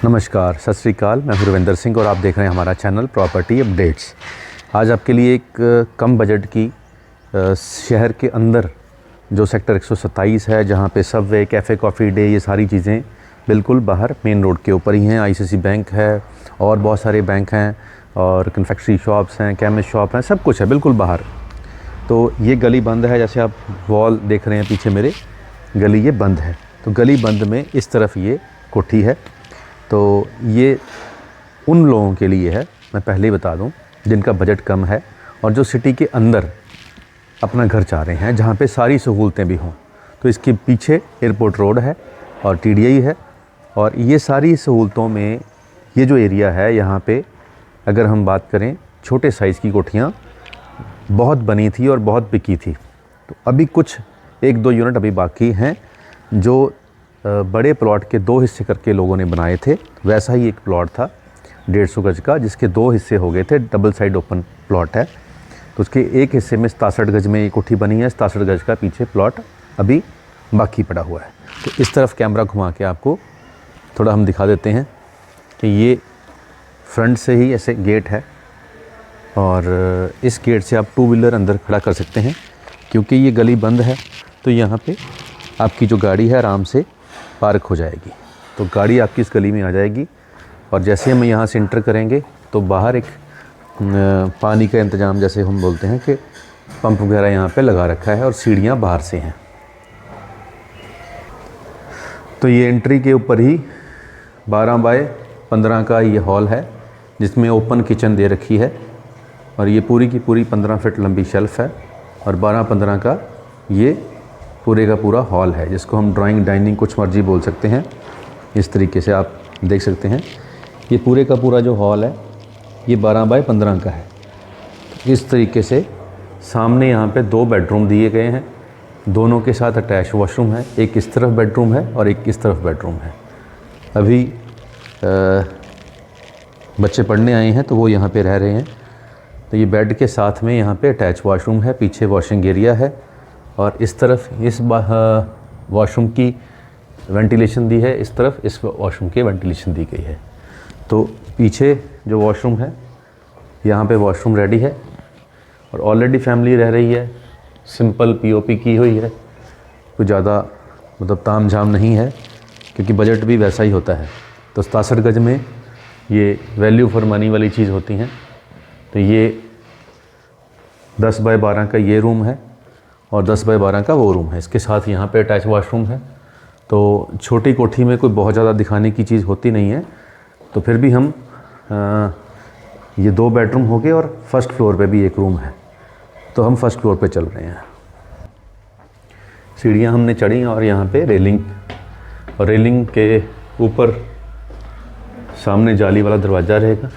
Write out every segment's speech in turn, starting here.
नमस्कार, सत श्री अकाल। मैं रविंदर सिंह और आप देख रहे हैं हमारा चैनल प्रॉपर्टी अपडेट्स। आज आपके लिए एक कम बजट की शहर के अंदर जो सेक्टर 127 है, जहां पे सबवे, कैफ़े, कॉफ़ी डे, ये सारी चीज़ें बिल्कुल बाहर मेन रोड के ऊपर ही हैं। आईसीआईसी बैंक है और बहुत सारे बैंक हैं और कन्फेक्शनरी शॉप्स हैं, केमिस्ट शॉप हैं, सब कुछ है बिल्कुल बाहर। तो ये गली बंद है, जैसे आप वॉल देख रहे हैं पीछे मेरे, गली ये बंद है। तो गली बंद में इस तरफ ये कोठी है। तो ये उन लोगों के लिए है, मैं पहले ही बता दूं, जिनका बजट कम है और जो सिटी के अंदर अपना घर चाह रहे हैं, जहां पे सारी सहूलतें भी हों। तो इसके पीछे एयरपोर्ट रोड है और टीडीआई है, और ये सारी सहूलतों में ये जो एरिया है, यहाँ पे अगर हम बात करें, छोटे साइज़ की कोठियाँ बहुत बनी थी और बहुत बिकी थी। तो अभी कुछ 1-2 यूनिट अभी बाकी हैं जो बड़े प्लॉट के 2 हिस्से करके लोगों ने बनाए थे। वैसा ही एक प्लॉट था 150 गज का, जिसके 2 हिस्से हो गए थे। डबल साइड ओपन प्लॉट है। तो उसके एक हिस्से में 67 गज में ये कोठी बनी है, 67 गज का पीछे प्लॉट अभी बाकी पड़ा हुआ है। तो इस तरफ कैमरा घुमा के आपको थोड़ा हम दिखा देते हैं कि ये फ्रंट से ही ऐसे गेट है और इस गेट से आप 2 व्हीलर अंदर खड़ा कर सकते हैं। क्योंकि ये गली बंद है तो यहाँ पे आपकी जो गाड़ी है आराम से पार्क हो जाएगी। तो गाड़ी आपकी इस गली में आ जाएगी और जैसे हम यहाँ से इंटर करेंगे तो बाहर एक पानी का इंतज़ाम, जैसे हम बोलते हैं कि पंप वगैरह यहाँ पे लगा रखा है और सीढ़ियाँ बाहर से हैं। तो ये एंट्री के ऊपर ही 12 बाय 15 का ये हॉल है, जिसमें ओपन किचन दे रखी है और ये पूरी की पूरी 15 फीट लंबी शेल्फ़ है और 12-15 का ये पूरे का पूरा हॉल है, जिसको हम ड्राइंग डाइनिंग कुछ मर्जी बोल सकते हैं। इस तरीके से आप देख सकते हैं। ये पूरे का पूरा जो हॉल है ये 12 बाय 15 का है। इस तरीके से सामने यहाँ पे 2 बेडरूम दिए गए हैं, दोनों के साथ अटैच वॉशरूम है। एक इस तरफ बेडरूम है और एक इस तरफ बेडरूम है। अभी बच्चे पढ़ने आए हैं तो वो यहाँ पे रह रहे हैं। तो ये बेड के साथ में यहाँ पे अटैच वॉशरूम है, पीछे वॉशिंग एरिया है और इस तरफ इस वॉशरूम की वेंटिलेशन दी है, इस तरफ इस वॉशरूम की वेंटिलेशन दी गई है। तो पीछे जो वॉशरूम है, यहाँ पे वॉशरूम रेडी है और ऑलरेडी फैमिली रह रही है। सिंपल पीओपी की हुई है, कोई ज़्यादा मतलब ताम झाम नहीं है, क्योंकि बजट भी वैसा ही होता है। तो 67 गज में ये वैल्यू फॉर मनी वाली चीज़ होती हैं। तो ये 10 बाय 12 का ये रूम है और 10 बाय 12 का वो रूम है। इसके साथ यहाँ पे अटैच वॉशरूम है। तो छोटी कोठी में कोई बहुत ज़्यादा दिखाने की चीज़ होती नहीं है। तो फिर भी हम ये 2 बेडरूम हो गए और फर्स्ट फ्लोर पे भी एक रूम है। तो हम फर्स्ट फ्लोर पे चल रहे हैं। सीढ़ियाँ हमने चढ़ी और यहाँ पे रेलिंग, और रेलिंग के ऊपर सामने जाली वाला दरवाज़ा रहेगा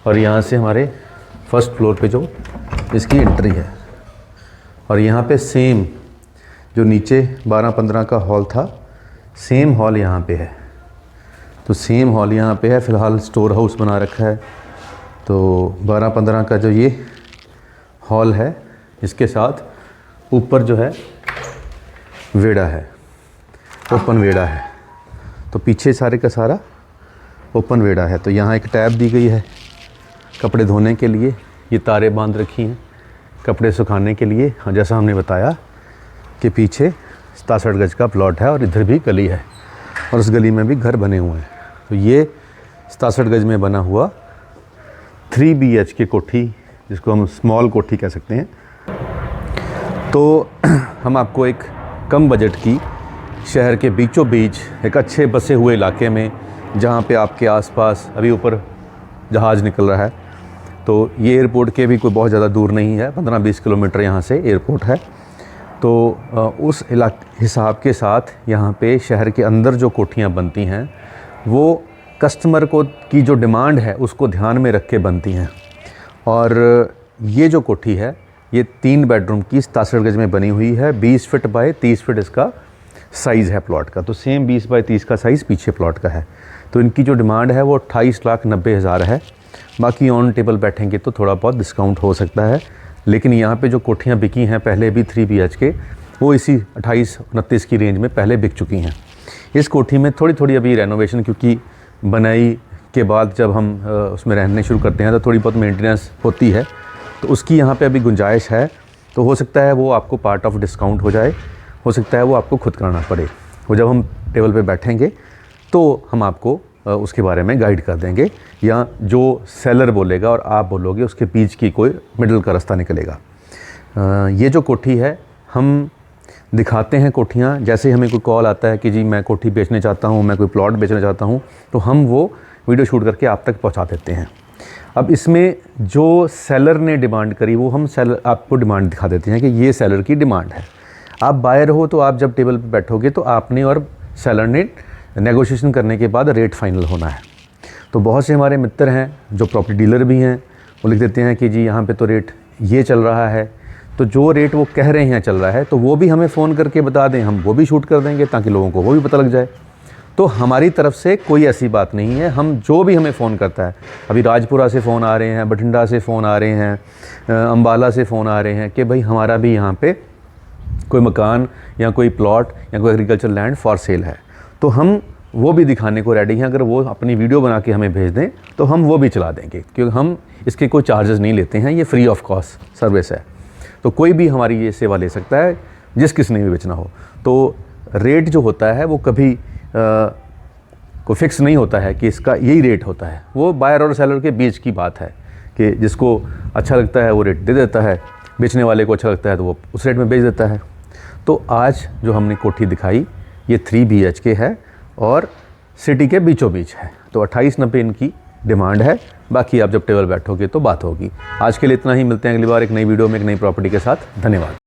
और यहाँ से हमारे फर्स्ट फ्लोर पे जो इसकी एंट्री है। और यहाँ पे सेम जो नीचे 12-15 का हॉल था, सेम हॉल यहाँ पे है। तो सेम हॉल यहाँ पे है। फ़िलहाल स्टोर हाउस बना रखा है। तो 12-15 का जो ये हॉल है, इसके साथ ऊपर जो है वेड़ा है, ओपन वेड़ा है। तो पीछे सारे का सारा ओपन वेड़ा है। तो यहाँ एक टैब दी गई है कपड़े धोने के लिए। ये तारे बांध रखी हैं कपड़े सुखाने के लिए। जैसा हमने बताया कि पीछे 67 गज का प्लॉट है और इधर भी गली है और उस गली में भी घर बने हुए हैं। तो ये 67 गज में बना हुआ 3 BHK कोठी, जिसको हम स्मॉल कोठी कह सकते हैं। तो हम आपको एक कम बजट की शहर के बीचों बीच एक अच्छे बसे हुए इलाके में, जहाँ पे आपके आसपास अभी ऊपर जहाज़ निकल रहा है। तो ये एयरपोर्ट के भी कोई बहुत ज़्यादा दूर नहीं है, 15-20 किलोमीटर यहाँ से एयरपोर्ट है। तो उस हिसाब के साथ यहाँ पे शहर के अंदर जो कोठियाँ बनती हैं, वो कस्टमर को की जो डिमांड है उसको ध्यान में रख के बनती हैं। और ये जो कोठी है ये 3 बेडरूम की 67 गज में बनी हुई है। 20 फीट बाय 30 फीट इसका साइज़ है प्लॉट का। तो सेम 20 बाय 30 का साइज़ पीछे प्लॉट का है। तो इनकी जो डिमांड है वो 28,90,000 है। बाकी ऑन टेबल बैठेंगे तो थोड़ा बहुत डिस्काउंट हो सकता है। लेकिन यहाँ पे जो कोठियाँ बिकी हैं पहले भी 3 BHK, वो इसी 28-29 की रेंज में पहले बिक चुकी हैं। इस कोठी में थोड़ी थोड़ी अभी रेनोवेशन, क्योंकि बनाई के बाद जब हम उसमें रहने शुरू करते हैं तो थोड़ी बहुत मेंटेनेंस होती है, तो उसकी यहाँ पे अभी गुंजाइश है। तो हो सकता है वो आपको पार्ट ऑफ डिस्काउंट हो जाए, हो सकता है वो आपको खुद कराना पड़े। वो जब हम टेबल पे बैठेंगे तो हम आपको उसके बारे में गाइड कर देंगे, या जो सेलर बोलेगा और आप बोलोगे उसके बीच की कोई मिडल का रास्ता निकलेगा। ये जो कोठी है हम दिखाते हैं कोठियाँ, जैसे हमें कोई कॉल आता है कि जी मैं कोठी बेचना चाहता हूँ, मैं कोई प्लॉट बेचना चाहता हूँ, तो हम वो वीडियो शूट करके आप तक पहुँचा देते हैं। अब इसमें जो सेलर ने डिमांड करी वो हम सेलर आपको डिमांड दिखा देते हैं कि ये सेलर की डिमांड है। आप बायर हो तो आप जब टेबल पे बैठोगे तो आपने और सेलर ने नेगोशिएशन करने के बाद रेट फाइनल होना है। तो बहुत से हमारे मित्र हैं जो प्रॉपर्टी डीलर भी हैं, वो लिख देते हैं कि जी यहाँ पे तो रेट ये चल रहा है, तो जो रेट वो कह रहे हैं चल रहा है तो वो भी हमें फ़ोन करके बता दें, हम वो भी शूट कर देंगे ताकि लोगों को वो भी पता लग जाए। तो हमारी तरफ से कोई ऐसी बात नहीं है, हम जो भी हमें फ़ोन करता है, अभी राजपुरा से फ़ोन आ रहे हैं, बठिंडा से फ़ोन आ रहे हैं, अम्बाला से फ़ोन आ रहे हैं कि भाई हमारा भी यहाँ पे कोई मकान या कोई प्लॉट या कोई एग्रीकल्चर लैंड फॉर सेल है, तो हम वो भी दिखाने को रेडी हैं। अगर वो अपनी वीडियो बना के हमें भेज दें तो हम वो भी चला देंगे, क्योंकि हम इसके कोई चार्जेस नहीं लेते हैं, ये फ्री ऑफ कॉस्ट सर्विस है। तो कोई भी हमारी ये सेवा ले सकता है जिस किसने भी बेचना हो। तो रेट जो होता है वो कभी कोई फिक्स नहीं होता है कि इसका यही रेट होता है, वो बायर और सेलर के बीच की बात है कि जिसको अच्छा लगता है वो रेट दे देता है, बेचने वाले को अच्छा लगता है तो वो उस रेट में बेच देता है। तो आज जो हमने कोठी दिखाई ये 3 BHK है और सिटी के बीचों बीच है, तो 2890 इनकी डिमांड है। बाकी आप जब टेबल बैठोगे तो बात होगी। आज के लिए इतना ही, मिलते हैं अगली बार एक नई वीडियो में एक नई प्रॉपर्टी के साथ। धन्यवाद।